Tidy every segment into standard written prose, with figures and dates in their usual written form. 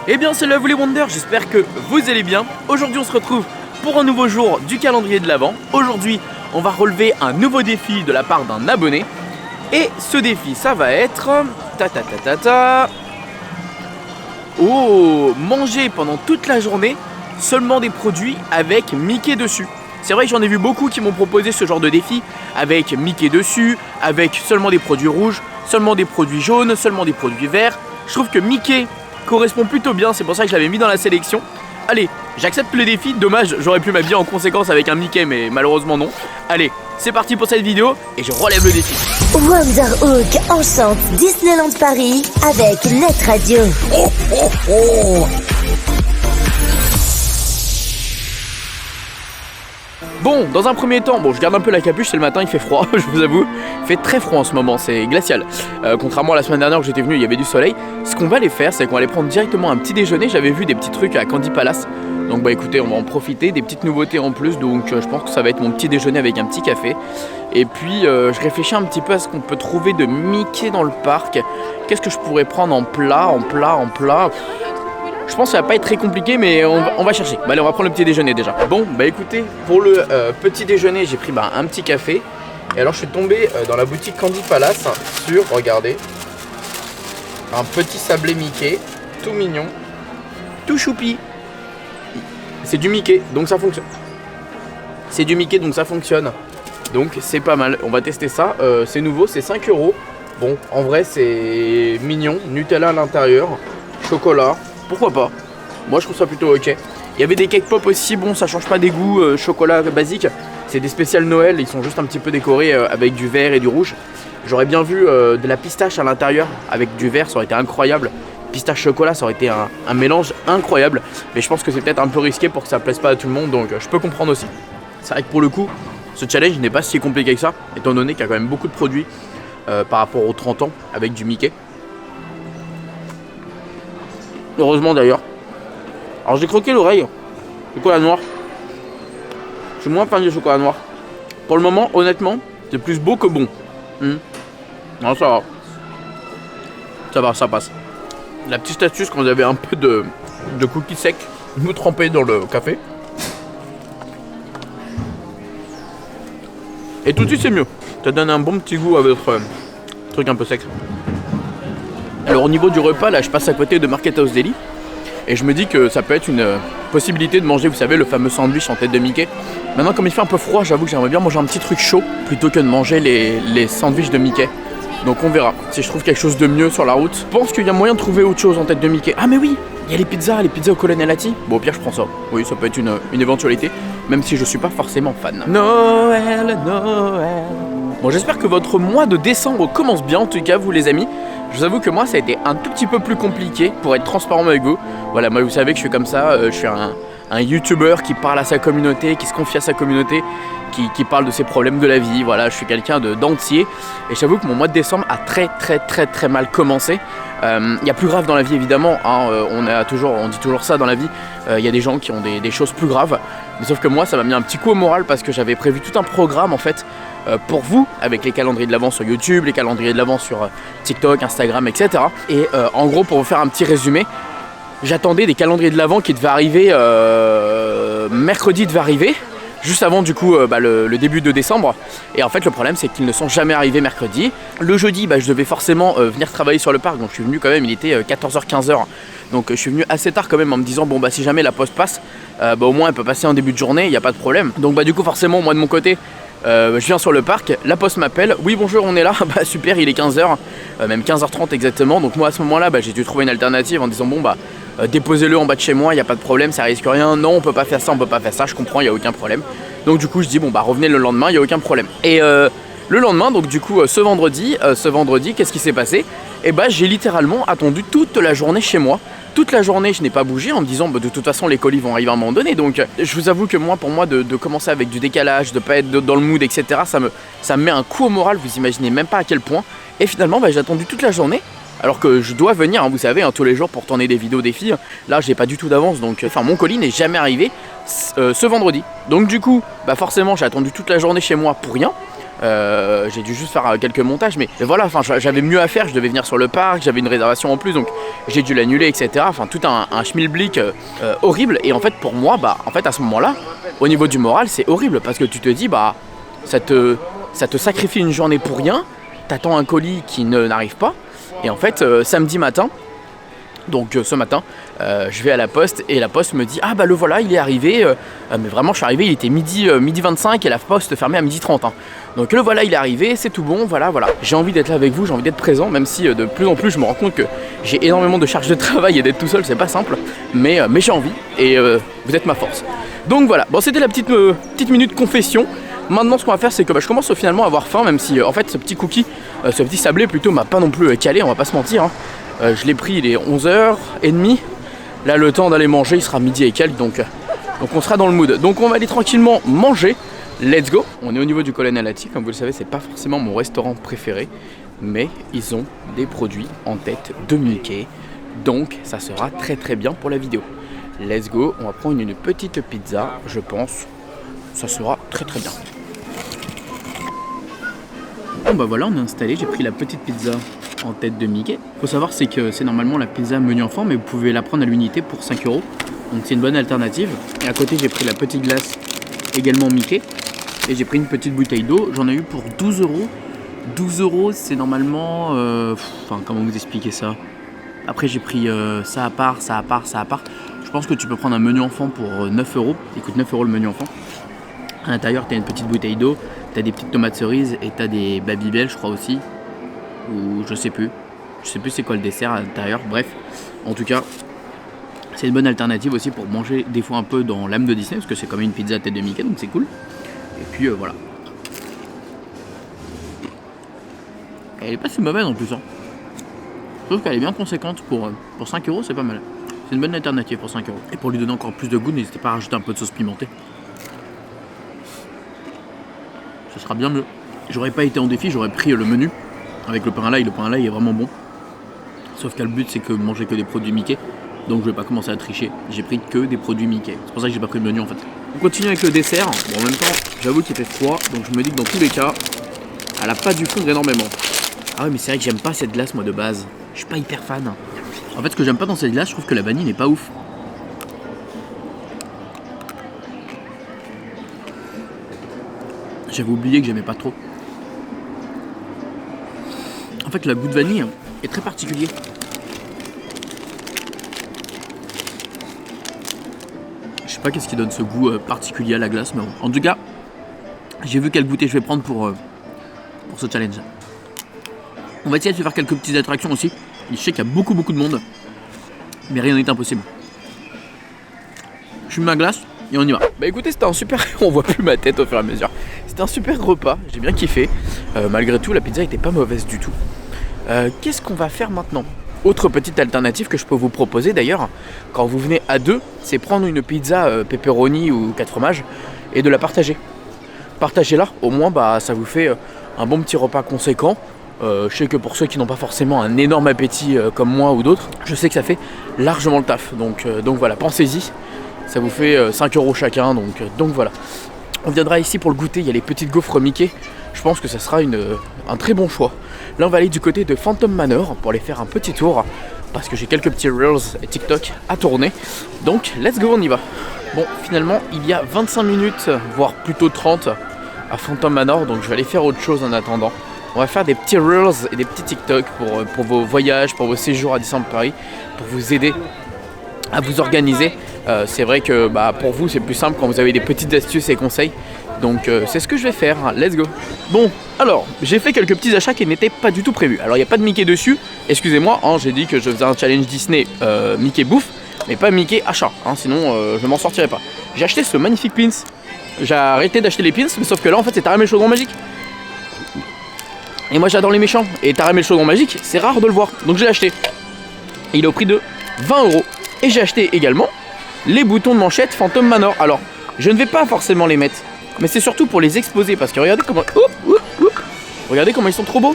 Eh bien c'est là vous les Wonders, j'espère que vous allez bien. Aujourd'hui on se retrouve pour un nouveau jour du calendrier de l'Avent. Aujourd'hui on va relever un nouveau défi de la part d'un abonné. Et ce défi ça va être... Oh, manger pendant toute la journée seulement des produits avec Mickey dessus. C'est vrai que j'en ai vu beaucoup qui m'ont proposé ce genre de défi avec Mickey dessus, avec seulement des produits rouges, seulement des produits jaunes, seulement des produits verts. Je trouve que Mickey correspond plutôt bien, c'est pour ça que je l'avais mis dans la sélection. Allez, j'accepte le défi, dommage, j'aurais pu m'habiller en conséquence avec un Mickey, mais malheureusement non. Allez, c'est parti pour cette vidéo et je relève le défi. Wonderhook enchante Disneyland Paris avec Net Radio. Oh, oh, oh. Bon, dans un premier temps, je garde un peu la capuche, c'est le matin, il fait froid, je vous avoue. Il fait très froid en ce moment, c'est glacial. Contrairement à la semaine dernière où j'étais venu, il y avait du soleil. Ce qu'on va aller faire, c'est qu'on va aller prendre directement un petit déjeuner. J'avais vu des petits trucs à Candy Palace. Donc écoutez, on va en profiter, des petites nouveautés en plus. Donc je pense que ça va être mon petit déjeuner avec un petit café. Et puis je réfléchis un petit peu à ce qu'on peut trouver de Mickey dans le parc. Qu'est-ce que je pourrais prendre en plat. Je pense que ça va pas être très compliqué, mais on va chercher. Allez, on va prendre le petit déjeuner déjà. Bon, écoutez, pour le petit déjeuner, j'ai pris un petit café. Et alors, je suis tombé dans la boutique Candy Palace sur, regardez, un petit sablé Mickey, tout mignon, tout choupi. C'est du Mickey, donc ça fonctionne. C'est du Mickey, donc ça fonctionne. Donc c'est pas mal. On va tester ça. C'est nouveau, c'est 5 €. Bon, en vrai, c'est mignon. Nutella à l'intérieur, chocolat. Pourquoi pas? Moi je trouve ça plutôt ok. Il y avait des cake pop aussi, bon ça change pas des goûts, chocolat basique. C'est des spéciales Noël, ils sont juste un petit peu décorés avec du vert et du rouge. J'aurais bien vu de la pistache à l'intérieur avec du vert, ça aurait été incroyable. Pistache chocolat, ça aurait été un mélange incroyable. Mais je pense que c'est peut-être un peu risqué pour que ça plaise pas à tout le monde, donc je peux comprendre aussi. C'est vrai que pour le coup, ce challenge n'est pas si compliqué que ça, étant donné qu'il y a quand même beaucoup de produits par rapport aux 30 ans avec du Mickey. Heureusement d'ailleurs. Alors j'ai croqué l'oreille. Chocolat noir. Je suis moins fan du chocolat noir. Pour le moment, honnêtement, c'est plus beau que bon. Non, ça va. Ça va, ça passe. La petite astuce quand vous avez un peu de cookies secs, vous trempez dans le café. Et tout de suite c'est mieux. Ça donne un bon petit goût à votre truc un peu sec. Alors au niveau du repas, là je passe à côté de Market House Deli et je me dis que ça peut être une possibilité de manger, vous savez, le fameux sandwich en tête de Mickey. Maintenant comme il fait un peu froid, j'avoue que j'aimerais bien manger un petit truc chaud plutôt que de manger les sandwichs de Mickey. Donc on verra si je trouve quelque chose de mieux sur la route. Je pense qu'il y a moyen de trouver autre chose en tête de Mickey. Ah mais oui, il y a les pizzas au Colonnelati. Bon au pire je prends ça. Oui, ça peut être une éventualité, même si je suis pas forcément fan. Noël. Bon, j'espère que votre mois de décembre commence bien, en tout cas vous les amis. Je vous avoue que moi ça a été un tout petit peu plus compliqué pour être transparent avec vous. Voilà, moi vous savez que je suis comme ça, je suis un youtubeur qui parle à sa communauté, qui se confie à sa communauté, qui parle de ses problèmes de la vie. Voilà, je suis quelqu'un d'entier. Et j'avoue que mon mois de décembre a très mal commencé. Il y a plus grave dans la vie évidemment, hein, on dit toujours ça dans la vie. Il y a des gens qui ont des choses plus graves. Mais sauf que moi ça m'a mis un petit coup au moral parce que j'avais prévu tout un programme en fait pour vous, avec les calendriers de l'Avent sur YouTube, les calendriers de l'Avent sur TikTok, Instagram, etc. Et en gros, pour vous faire un petit résumé, j'attendais des calendriers de l'Avent qui devaient arriver, mercredi devait arriver, juste avant du coup le début de décembre. Et en fait le problème c'est qu'ils ne sont jamais arrivés mercredi. Le jeudi je devais forcément venir travailler sur le parc, donc je suis venu quand même, il était 14h-15h. Donc je suis venu assez tard quand même en me disant si jamais la poste passe, au moins elle peut passer en début de journée, il n'y a pas de problème. Donc du coup forcément moi de mon côté, je viens sur le parc, la poste m'appelle, oui bonjour on est là, super, il est 15h, même 15h30 exactement. Donc moi à ce moment là j'ai dû trouver une alternative en disant déposez-le en bas de chez moi, il n'y a pas de problème, ça risque rien, non on peut pas faire ça, je comprends, il n'y a aucun problème. Donc du coup je dis revenez le lendemain, il n'y a aucun problème. Et le lendemain, donc du coup ce vendredi, qu'est-ce qui s'est passé? J'ai littéralement attendu toute la journée chez moi. Toute la journée je n'ai pas bougé en me disant de toute façon les colis vont arriver à un moment donné. Donc je vous avoue que pour moi de commencer avec du décalage, de pas être dans le mood, etc. ça me met un coup au moral, vous imaginez même pas à quel point. Et finalement j'ai attendu toute la journée. Alors que je dois venir, vous savez, tous les jours pour tourner des vidéos des filles. Là j'ai pas du tout d'avance, donc mon colis n'est jamais arrivé ce vendredi. Donc du coup forcément j'ai attendu toute la journée chez moi pour rien. J'ai dû juste faire quelques montages, mais voilà, enfin j'avais mieux à faire, je devais venir sur le parc, j'avais une réservation en plus, donc j'ai dû l'annuler, etc. Enfin tout un schmilblick horrible. Et en fait pour moi, bah en fait à ce moment-là, au niveau du moral, c'est horrible parce que tu te dis bah ça te sacrifie une journée pour rien, t'attends un colis qui n'arrive pas, et en fait samedi matin. Donc ce matin, je vais à la poste et la poste me dit ah bah le voilà, il est arrivé. Mais vraiment je suis arrivé, il était midi 25 et la poste fermée à midi 30. Hein. Donc le voilà, il est arrivé, c'est tout bon, voilà. J'ai envie d'être là avec vous, j'ai envie d'être présent, même si de plus en plus je me rends compte que j'ai énormément de charges de travail et d'être tout seul c'est pas simple. Mais j'ai envie et vous êtes ma force. Donc voilà, bon c'était la petite minute confession. Maintenant ce qu'on va faire c'est que je commence finalement à avoir faim, même si en fait ce petit cookie, ce petit sablé plutôt m'a pas non plus calé, on va pas se mentir. Hein. Je l'ai pris, il est 11h30. Là, le temps d'aller manger, il sera midi et quelques, donc on sera dans le mood. Donc, on va aller tranquillement manger. Let's go. On est au niveau du Colonel Hattie. Comme vous le savez, c'est pas forcément mon restaurant préféré, mais ils ont des produits en tête de Mickey. Donc, ça sera très très bien pour la vidéo. Let's go. On va prendre une petite pizza, je pense. Ça sera très très bien. Bon, bah voilà, on est installé. J'ai pris la petite pizza en tête de Mickey. Faut savoir c'est que c'est normalement la pizza menu enfant, mais vous pouvez la prendre à l'unité pour 5 €. Donc c'est une bonne alternative. Et à côté j'ai pris la petite glace également Mickey. Et j'ai pris une petite bouteille d'eau. J'en ai eu pour 12 €. 12 € c'est normalement... Enfin comment vous expliquer ça. Après j'ai pris ça à part. Je pense que tu peux prendre un menu enfant pour 9 €. Il coûte 9 € le menu enfant. À l'intérieur tu as une petite bouteille d'eau. Tu as des petites tomates cerises et tu as des Babybel je crois aussi. Ou je sais plus c'est quoi le dessert à l'intérieur, bref, en tout cas c'est une bonne alternative aussi pour manger des fois un peu dans l'âme de Disney parce que c'est quand même une pizza à tête de Mickey donc c'est cool. Et puis voilà, elle est pas si mauvaise en plus hein. Je trouve qu'elle est bien conséquente pour 5 €, c'est pas mal, c'est une bonne alternative pour 5 €. Et pour lui donner encore plus de goût, n'hésitez pas à rajouter un peu de sauce pimentée, ce sera bien mieux. J'aurais pas été en défi, j'aurais pris le menu avec le pain à l'ail. Le pain à l'ail est vraiment bon. Sauf que le but c'est que manger que des produits Mickey. Donc je vais pas commencer à tricher. J'ai pris que des produits Mickey. C'est pour ça que j'ai pas pris le menu en fait. On continue avec le dessert. Bon, en même temps, j'avoue qu'il fait froid. Donc je me dis que dans tous les cas, elle a pas dû fondre énormément. Ah ouais mais c'est vrai que j'aime pas cette glace moi de base. Je suis pas hyper fan. En fait ce que j'aime pas dans cette glace, je trouve que la vanille n'est pas ouf. J'avais oublié que j'aimais pas trop. En fait, le goût de vanille est très particulier. Je sais pas qu'est-ce qui donne ce goût particulier à la glace, mais bon. En tout cas, j'ai vu quel goûter je vais prendre pour ce challenge. On va essayer de se faire quelques petites attractions aussi. Je sais qu'il y a beaucoup de monde, mais rien n'est impossible. Je fume ma glace et on y va. Bah écoutez, c'était un super... On voit plus ma tête au fur et à mesure. C'était un super repas, j'ai bien kiffé. Malgré tout, la pizza était pas mauvaise du tout. Qu'est-ce qu'on va faire maintenant? Autre petite alternative que je peux vous proposer d'ailleurs, quand vous venez à deux, c'est prendre une pizza pepperoni ou 4 fromages et de la partager. Partagez-la, au moins bah, ça vous fait un bon petit repas conséquent. Je sais que pour ceux qui n'ont pas forcément un énorme appétit comme moi ou d'autres, je sais que ça fait largement le taf. Donc voilà, pensez-y, ça vous fait 5 € chacun, donc voilà. On viendra ici pour le goûter, il y a les petites gaufres Mickey. Je pense que ça sera un très bon choix. Là on va aller du côté de Phantom Manor pour aller faire un petit tour parce que j'ai quelques petits reels et TikTok à tourner. Donc let's go, on y va. Bon, finalement il y a 25 minutes, voire plutôt 30 à Phantom Manor, donc je vais aller faire autre chose en attendant. On va faire des petits reels et des petits TikTok pour vos voyages, pour vos séjours à Disneyland Paris, pour vous aider à vous organiser. C'est vrai que pour vous c'est plus simple quand vous avez des petites astuces et conseils. Donc c'est ce que je vais faire, let's go. Bon, alors, j'ai fait quelques petits achats qui n'étaient pas du tout prévus. Alors il n'y a pas de Mickey dessus, excusez-moi, j'ai dit que je faisais un challenge Disney Mickey bouffe, mais pas Mickey achat, sinon je m'en sortirais pas. J'ai acheté ce magnifique pins, j'ai arrêté d'acheter les pins, mais sauf que là en fait c'est Taramé le chaudron magique. Et moi j'adore les méchants, et Taramé le chaudron magique, c'est rare de le voir, donc j'ai acheté. Et il est au prix de 20 €. Et j'ai acheté également les boutons de manchette Phantom Manor. Alors, je ne vais pas forcément les mettre, mais c'est surtout pour les exposer parce que regardez comment... Regardez comment ils sont trop beaux.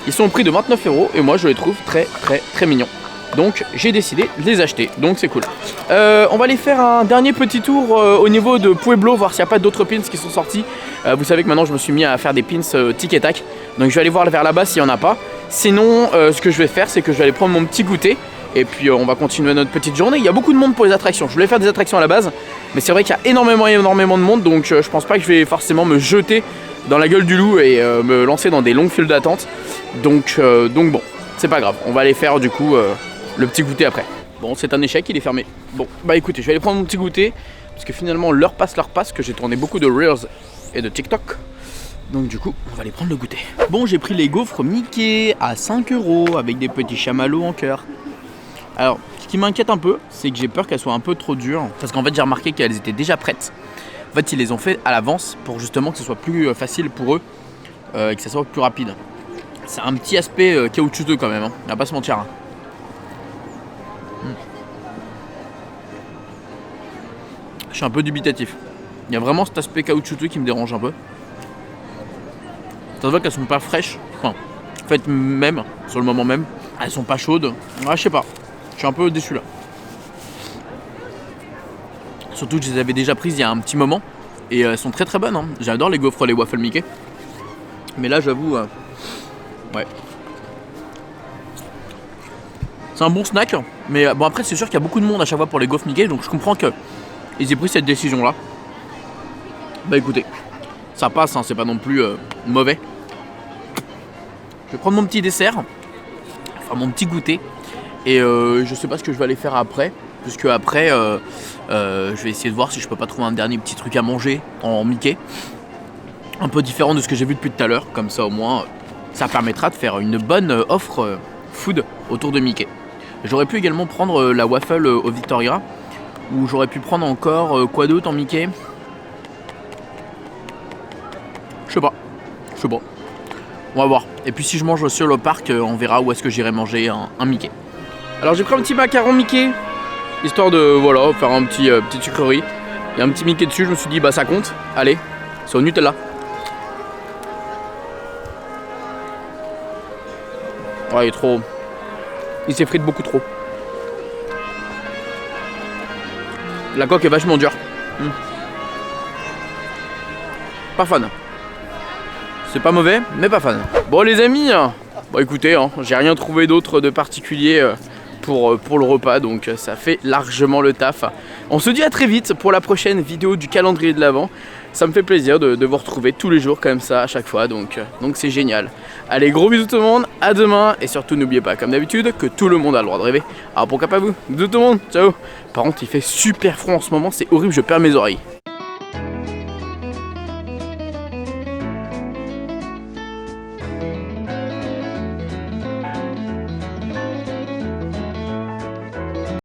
Ils sont au prix de 29 € et moi je les trouve très mignons. Donc j'ai décidé de les acheter, donc c'est cool. On va aller faire un dernier petit tour au niveau de Pueblo, voir s'il n'y a pas d'autres pins qui sont sortis. Vous savez que maintenant je me suis mis à faire des pins tic et tac, donc je vais aller voir vers là-bas s'il n'y en a pas. Sinon ce que je vais faire, c'est que je vais aller prendre mon petit goûter et puis on va continuer notre petite journée. Il y a beaucoup de monde pour les attractions, je voulais faire des attractions à la base, mais c'est vrai qu'il y a énormément de monde, donc je pense pas que je vais forcément me jeter dans la gueule du loup et me lancer dans des longues files d'attente. Donc bon, c'est pas grave, on va aller faire du coup le petit goûter après. Bon, c'est un échec, il est fermé. Bon, bah écoutez, je vais aller prendre mon petit goûter parce que finalement l'heure passe, que j'ai tourné beaucoup de Reels et de TikTok. Donc du coup, on va aller prendre le goûter. Bon, j'ai pris les gaufres Mickey à 5 € avec des petits chamallows en cœur. Alors, ce qui m'inquiète un peu, c'est que j'ai peur qu'elles soient un peu trop dures parce qu'en fait, j'ai remarqué qu'elles étaient déjà prêtes. En fait, ils les ont fait à l'avance pour justement que ce soit plus facile pour eux et que ça soit plus rapide. C'est un petit aspect caoutchouteux quand même, hein. On va pas se mentir. Hein. Je suis un peu dubitatif. Il y a vraiment cet aspect caoutchouteux qui me dérange un peu. Ça se voit qu'elles sont pas fraîches. Enfin, en fait, même, sur le moment même, elles sont pas chaudes. Ouais, je sais pas. Je suis un peu déçu là. Surtout que je les avais déjà prises il y a un petit moment. Et elles sont très très bonnes. Hein. J'adore les gaufres, les waffles Mickey. Mais là, j'avoue, ouais. C'est un bon snack. Mais bon, après, c'est sûr qu'il y a beaucoup de monde à chaque fois pour les gaufres Mickey. Donc je comprends que ils aient pris cette décision là. Bah écoutez, ça passe, hein, c'est pas non plus mauvais. Je vais prendre mon petit dessert, enfin mon petit goûter. Et je sais pas ce que je vais aller faire après. Puisque après, je vais essayer de voir si je peux pas trouver un dernier petit truc à manger en Mickey. Un peu différent de ce que j'ai vu depuis tout à l'heure. Comme ça au moins, ça permettra de faire une bonne offre food autour de Mickey. J'aurais pu également prendre la waffle au Victoria. Ou j'aurais pu prendre encore quoi d'autre en Mickey. Je sais pas. On va voir. Et puis si je mange aussi au parc, on verra où est-ce que j'irai manger un Mickey. Alors j'ai pris un petit macaron Mickey. Histoire de voilà, faire un petit petite sucrerie. Il y a un petit Mickey dessus, je me suis dit bah ça compte. Allez, c'est au Nutella. Ouais, il est trop. Il s'effrite beaucoup trop. La coque est vachement dure. Pas fan. C'est pas mauvais, mais pas fan. Bon les amis, bon écoutez, hein, j'ai rien trouvé d'autre de particulier pour le repas, donc ça fait largement le taf. On se dit à très vite pour la prochaine vidéo du calendrier de l'Avent. Ça me fait plaisir de vous retrouver tous les jours comme ça à chaque fois, donc c'est génial. Allez, gros bisous tout le monde, à demain, et surtout n'oubliez pas comme d'habitude que tout le monde a le droit de rêver. Alors pourquoi pas vous? Bisous tout le monde, ciao. Par contre il fait super froid en ce moment, c'est horrible, je perds mes oreilles.